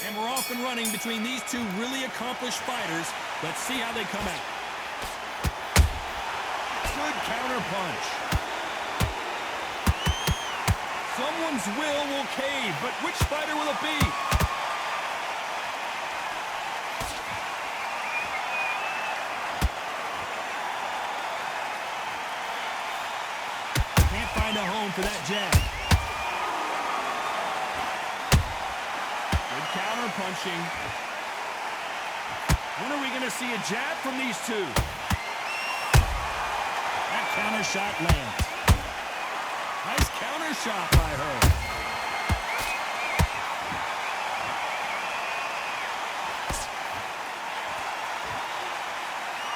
And we're off and running between these two really accomplished fighters. Let's see how they come out. Good counter punch. Someone's will cave, but which fighter will it be? Can't find a home for that jab. Good counter punching. When are we going to see a jab from these two? That counter shot lands. Nice counter shot by her.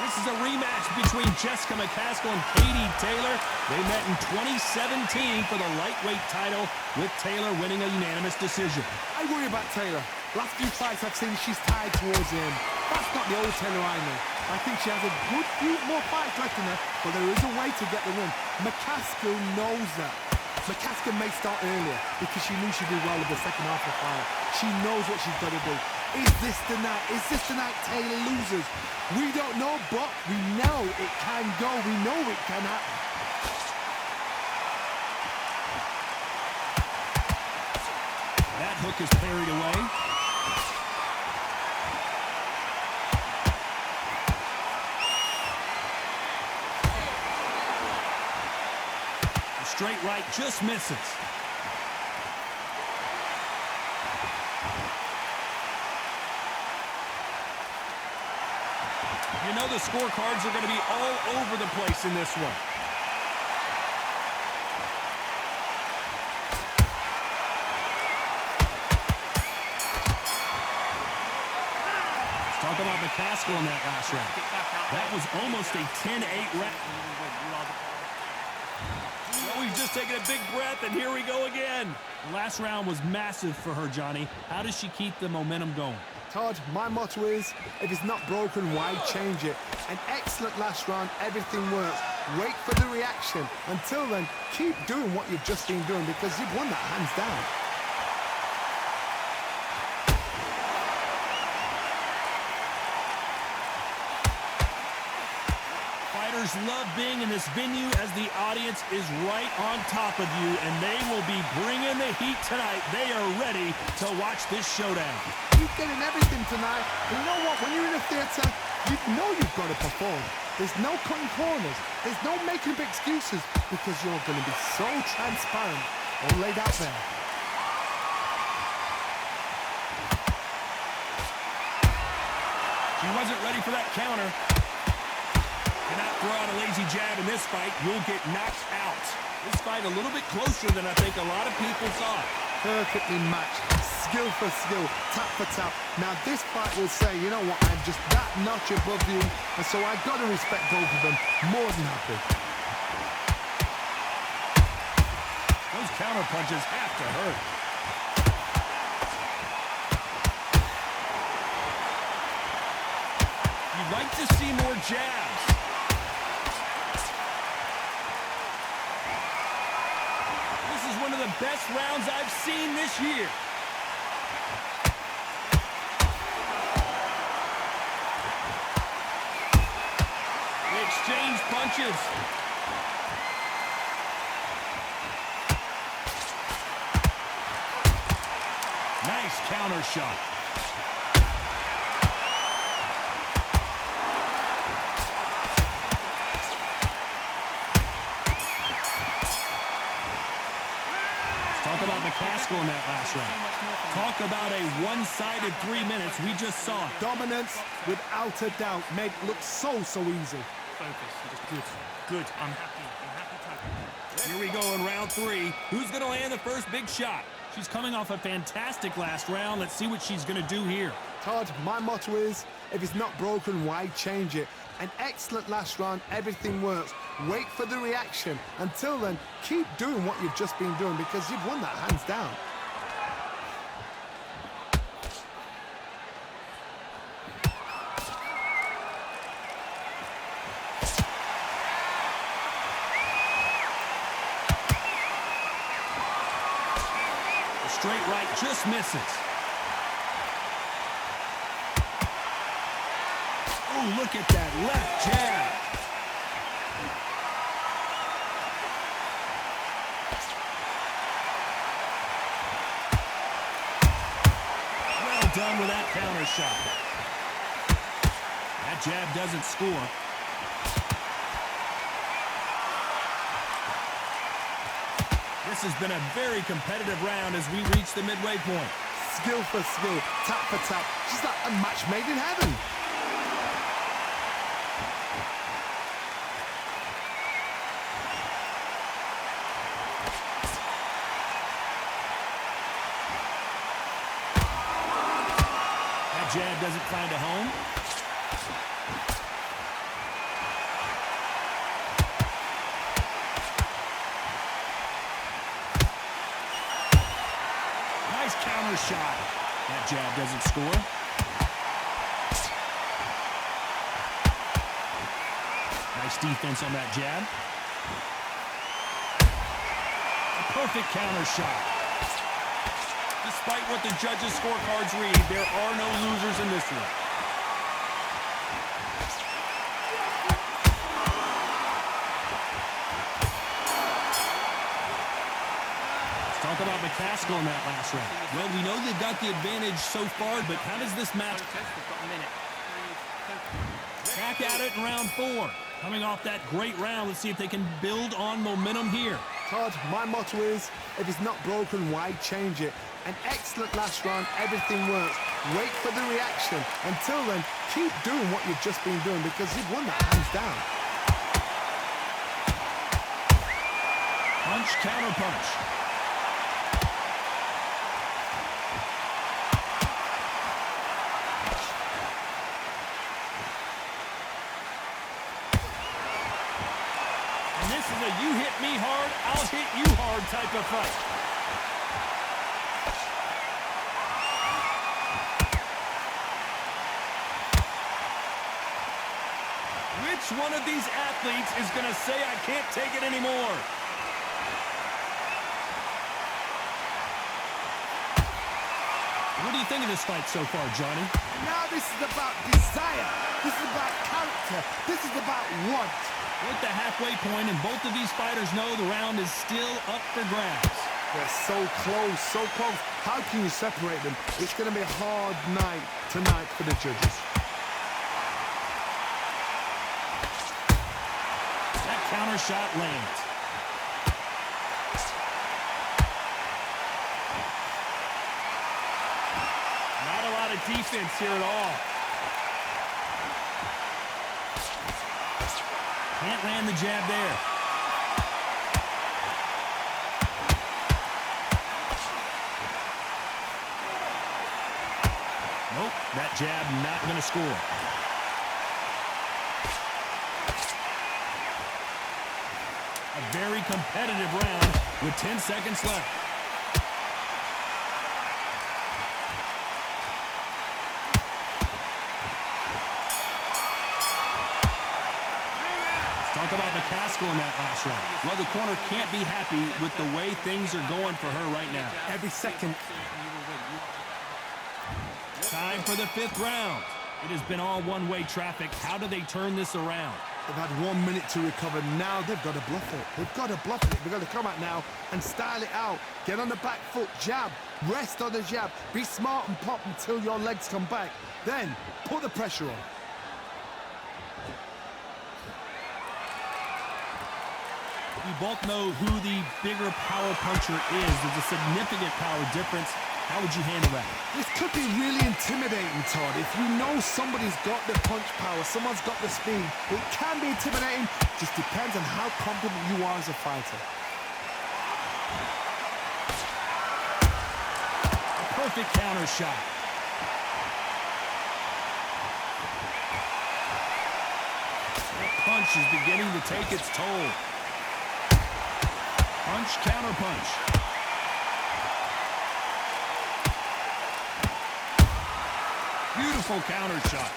This is a rematch between Jessica McCaskill and Katie Taylor. They met in 2017 for the lightweight title, with Taylor winning a unanimous decision. I worry about Taylor. Last few fights I've seen, she's tied towards him. That's not the old Taylor I know. I think she has a good few more fights left in her, but there is a way to get the win. McCaskill knows that. McCaskill may start earlier because she knew she'd do well in the second half of the fight. She knows what she's got to do. Is this the night? Is this the night Taylor loses? We don't know, but we know it can go. We know it can happen. That hook is parried away. Straight right just misses. You know the scorecards are going to be all over the place in this one. Let's talk about McCaskill in that last round. That was almost a 10-8 round. We've just taken a big breath, and here we go again. The last round was massive for her, Johnny. How does she keep the momentum going? Todd, my motto is, if it's not broken, why change it? An excellent last round, everything works. Wait for the reaction. Until then, keep doing what you've just been doing because you've won that hands down. Fighters love being in this venue as the audience is right on top of you, and they will be bringing the heat tonight. They are ready to watch this showdown. You're getting everything tonight. And you know what? When you're in a theater, you know you've got to perform. There's no cutting corners. There's no making up excuses because you're going to be so transparent all laid out there. She wasn't ready for that counter. Cannot throw out a lazy jab in this fight. You'll get knocked out. This fight a little bit closer than I think a lot of people thought. Perfectly matched. Skill for skill. Tap for tap. Now this fight will say, you know what, I'm just that notch above you, and so I've got to respect both of them. More than happy. Those counter punches have to hurt. You'd like to see more jabs. This is one of the best rounds I've seen this year. They exchange punches. Nice counter shot. Talk about McCaskill in that last round. Talk about a one-sided 3 minutes. We just saw it. Dominance, without a doubt, made it look so easy. Focus. Good. I'm happy. Here we go in round 3. Who's going to land the first big shot? She's coming off a fantastic last round. Let's see what she's going to do here. Todd, my motto is, if it's not broken, why change it? An excellent last round, everything works. Wait for the reaction. Until then, keep doing what you've just been doing because you've won that hands down. The straight right just misses. Oh, look at that left jab. Well done with that counter shot. That jab doesn't score. This has been a very competitive round as we reach the midway point. Skill for skill, tap for tap. She's like a match made in heaven. That jab doesn't find a home. Counter shot. That jab doesn't score. Nice defense on that jab. A perfect counter shot. Despite what the judges' scorecards read, there are no losers in this one. Talk about McCaskill in that last round. Well, we know they've got the advantage so far, but how does this match? Back at it in round 4. Coming off that great round, let's see if they can build on momentum here. Todd, my motto is, if it's not broken, why change it? An excellent last round, everything works. Wait for the reaction. Until then, keep doing what you've just been doing because you've won that hands down. Punch, counter punch. This is a you hit me hard, I'll hit you hard type of fight. Which one of these athletes is going to say I can't take it anymore? What do you think of this fight so far, Johnny? Now this is about desire. This is about character. This is about want. We're at the halfway point, and both of these fighters know the round is still up for grabs. They're so close, so close. How can you separate them? It's going to be a hard night tonight for the judges. That counter shot lands. Not a lot of defense here at all. Can't land the jab there. Nope, that jab not going to score. A very competitive round with 10 seconds left. Talk about McCaskill in that last round. Well, the corner can't be happy with the way things are going for her right now. Every second. Time for the 5th round. It has been all one-way traffic. How do they turn this around? They've had 1 minute to recover. Now they've got to bluff it. They've got to bluff it. They've got to come out now and style it out. Get on the back foot, jab, rest on the jab. Be smart and pop until your legs come back. Then put the pressure on. We both know who the bigger power puncher is. There's a significant power difference. How would you handle that? This could be really intimidating, Todd. If you know somebody's got the punch power, someone's got the speed, it can be intimidating. Just depends on how confident you are as a fighter. A perfect counter shot. That punch is beginning to take its toll. Punch, counter punch. Beautiful counter shot.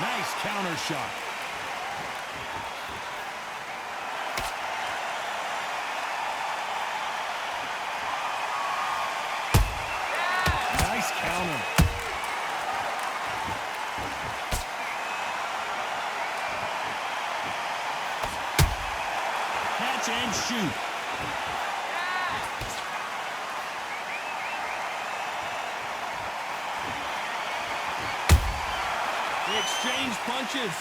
Nice counter shot. and shoot. They exchange punches.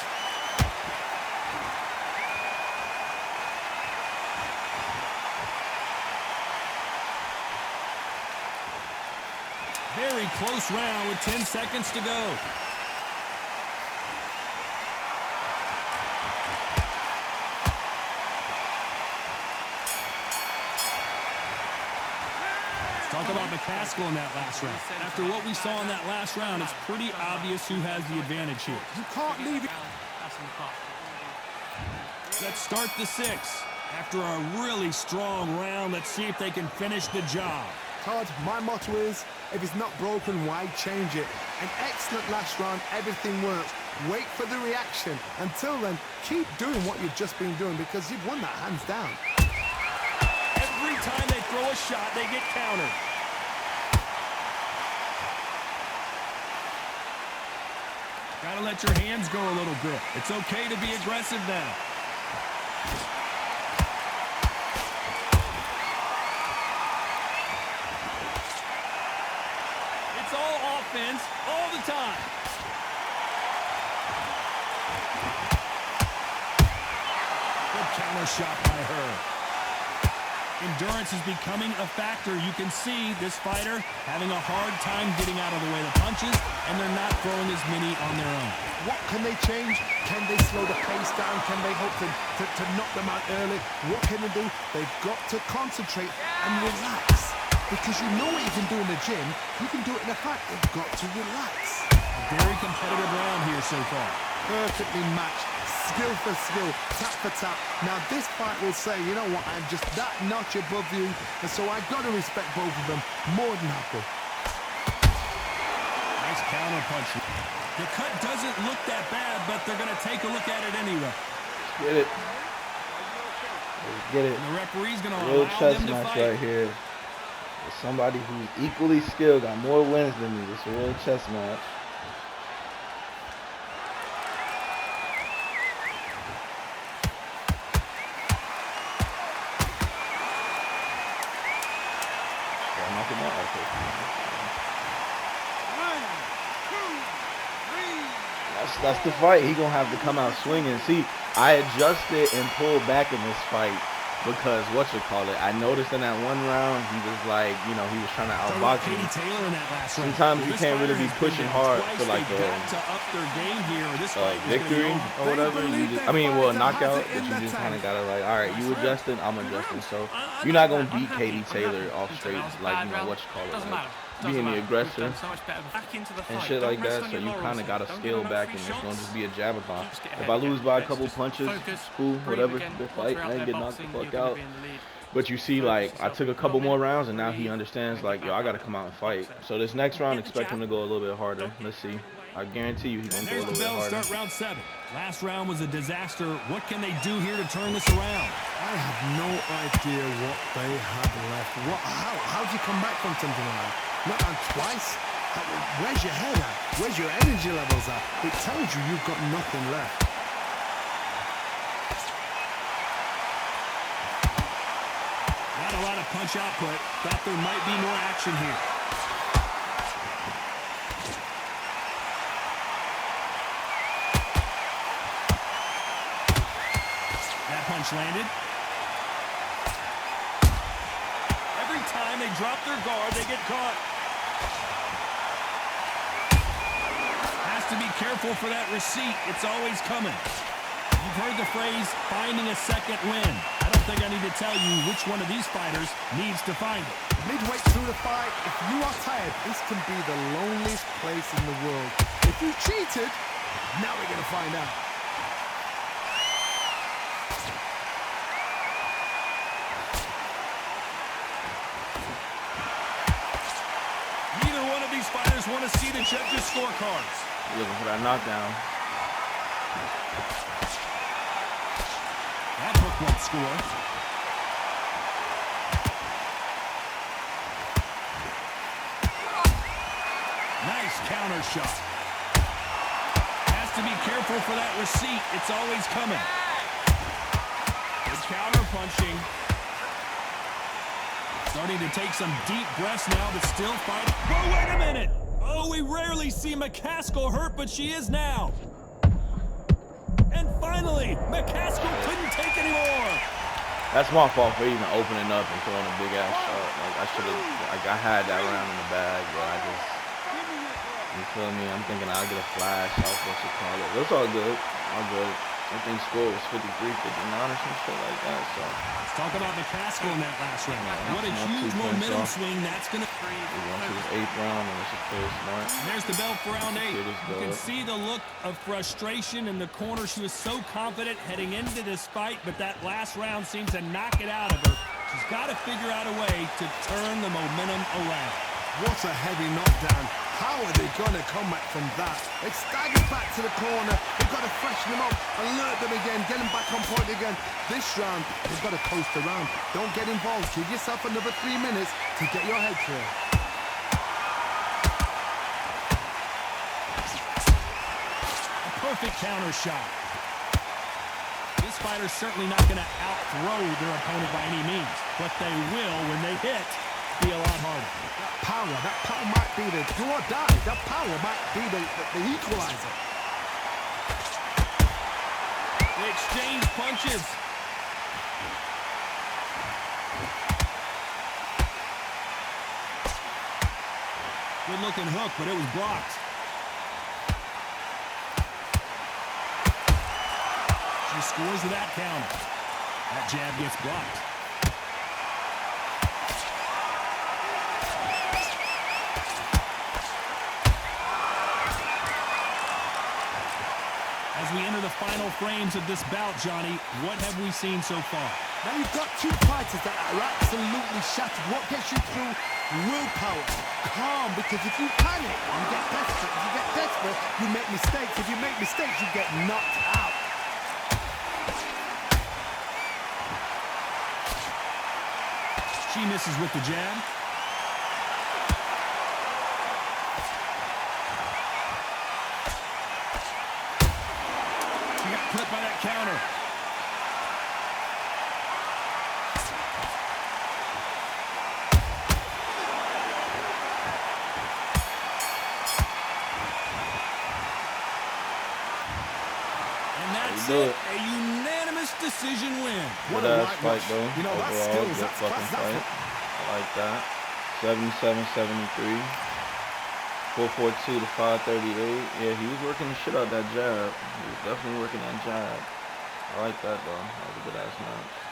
Very close round with 10 seconds to go. Talk about McCaskill in that last round. After what we saw in that last round, it's pretty obvious who has the advantage here. You can't leave it. Let's start the 6. After a really strong round, let's see if they can finish the job. Todd, my motto is, if it's not broken, why change it? An excellent last round, everything works. Wait for the reaction. Until then, keep doing what you've just been doing because you've won that hands down. Every time they throw a shot, they get countered. Gotta let your hands go a little bit. It's okay to be aggressive now. It's all offense all the time. Good counter shot by her. Endurance is becoming a factor. You can see this fighter having a hard time getting out of the way of the punches, and they're not throwing as many on their own. What can they change? Can they slow the pace down? Can they hope to knock them out early? What can they do? They've got to concentrate and relax. Because you know what you can do in the gym, you can do it in a fight. They've got to relax. A very competitive round here so far. Perfectly matched. Skill for skill, tap for tap. Now this fight will say, you know what, I'm just that notch above you, and so I've got to respect both of them more than happy. Nice counter punch. The cut doesn't look that bad, but they're going to take a look at it anyway. Get it. Let's get it. And the referee's going to Real allow chess them to match fight. right here. With somebody who's equally skilled, got more wins than me. It's a real chess match. That's the fight. He gonna have to come out swinging. See, I adjusted and pulled back in this fight because I noticed in that one round he was like, you know, he was trying to outbox me. Sometimes you can't really be pushing hard for like a victory or whatever. Knockout. But you just kind of gotta like, all right, you adjusting, I'm adjusting. So you're not gonna beat Katie Taylor off straight, like like being the aggressor and shit like that. So you kind of gotta scale back, and it's gonna just be a jab-a-thon. If I lose by a couple punches, cool, whatever. The fight, I ain't get knocked the fuck out. But you see, like, I took a couple more rounds, and now he understands, like, yo, I gotta come out and fight. So this next round, expect him to go a little bit harder. Let's see. I guarantee you he's gonna go a little bit harder. Start round 7. Last round was a disaster. What can they do here to turn this around? I have no idea what they have left. How do you come back from something like that? Not on twice? Where's your head at? Where's your energy levels at? It tells you you've got nothing left. Not a lot of punch output. Thought there might be more action here. That punch landed. Every time they drop their guard, they get caught. Has to be careful for that receipt. It's always coming. You've heard the phrase, finding a second win. I don't think I need to tell you which one of these fighters needs to find it. Midway through the fight, if you are tired, this can be the loneliest place in the world. If you cheated, now we're going to find out. Neither one of these fighters want to see the judges' scorecards. Looking for that knockdown. That hook won't score. Nice counter shot. Has to be careful for that receipt. It's always coming. Good Counter punching. Starting to take some deep breaths now, but still fighting. Whoa, wait a minute! Oh, we rarely see McCaskill hurt, but she is now. And finally, McCaskill couldn't take anymore. That's my fault for even opening up and throwing a big ass shot. Like I should have, like I had that round in the bag, but I just, you feel me? I'm thinking I'll get a flash off what you call it. It's all good, all good. I think score was 53-59 or some shit like that. So let's talk about McCaskill in that last round. What a huge momentum swing that's gonna. We went to this 8th round and it's just pretty smart. And there's the bell for round 8. You can see the look of frustration in the corner. She was so confident heading into this fight, but that last round seemed to knock it out of her. She's got to figure out a way to turn the momentum around. What a heavy knockdown. How are they going to come back from that? They staggered back to the corner. They've got to freshen them up, alert them again, get them back on point again. This round, they've got to coast around. Don't get involved. Give yourself another 3 minutes to get your head clear. A perfect counter shot. This fighter's certainly not going to out-throw their opponent by any means, but they will, when they hit, be a lot harder. That power might be the do or die. That power might be the equalizer. They exchange punches. Good looking hook, but it was blocked. She scores with that counter. That jab gets blocked. As we enter the final frames of this bout, Johnny, what have we seen so far? Now you've got two fighters that are absolutely shattered. What gets you through? Willpower. Calm, because if you panic, you get desperate. If you get desperate, you make mistakes. If you make mistakes, you get knocked out. She misses with the jab. She got clipped by that counter. And that's it. A unanimous decision win. Good ass fight though. You know, that's Overall, skills. good fucking fight. I like that. 77-73. 442 to 538. Yeah, he was working the shit out that jab. He was definitely working that jab. I like that though. That was a good ass match.